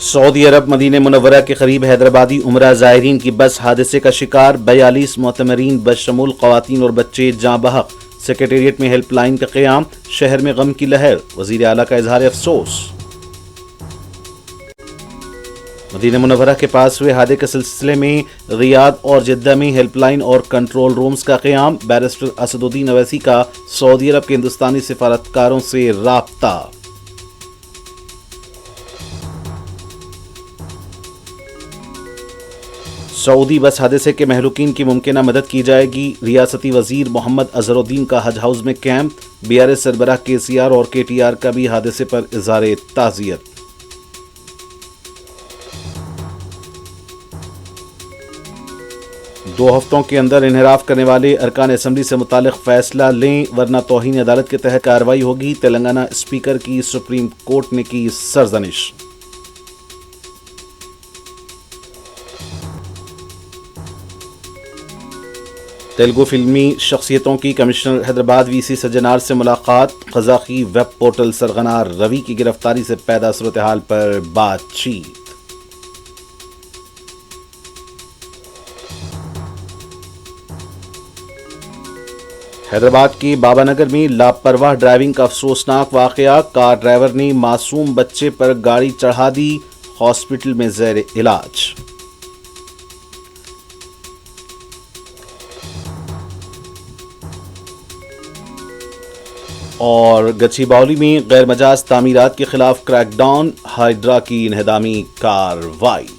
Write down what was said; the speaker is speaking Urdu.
سعودی عرب مدینہ منورہ کے قریب حیدرآبادی عمرہ زائرین کی بس حادثے کا شکار، 42 معتمرین بشمول خواتین اور بچے جاں بحق۔ سیکریٹریٹ میں ہیلپ لائن کا قیام، شہر میں غم کی لہر، وزیر اعلیٰ کا اظہار افسوس۔ مدینہ منورہ کے پاس ہوئے حادثے کے سلسلے میں ریاض اور جدہ میں ہیلپ لائن اور کنٹرول رومز کا قیام، بیرسٹر اسد الدین اویسی کا سعودی عرب کے ہندوستانی سفارتکاروں سے رابطہ۔ سعودی بس حادثے کے مہلوکین کی ممکنہ مدد کی جائے گی، ریاستی وزیر محمد اظہر الدین کا حج ہاؤس میں کیمپ، BRS سربراہ KCR اور KTR کا بھی حادثے پر اظہار تعزیت۔ دو ہفتوں کے اندر انحراف کرنے والے ارکان اسمبلی سے متعلق فیصلہ لیں ورنہ توہین عدالت کے تحت کارروائی ہوگی، تلنگانہ اسپیکر کی سپریم کورٹ نے کی سرزنش۔ تیلگو فلمی شخصیتوں کی کمشنر حیدرآباد VC سجنار سے ملاقات، قزاقی ویب پورٹل سرغنار روی کی گرفتاری سے پیدا صورتحال پر بات چیت۔ حیدرآباد کے بابا نگر میں لاپرواہ ڈرائیونگ کا افسوسناک واقعہ، کار ڈرائیور نے معصوم بچے پر گاڑی چڑھا دی، ہاسپٹل میں زیر علاج۔ اور گچھی باولی میں غیر مجاز تعمیرات کے خلاف کریک ڈاؤن، ہائیڈرا کی انہدامی کارروائی۔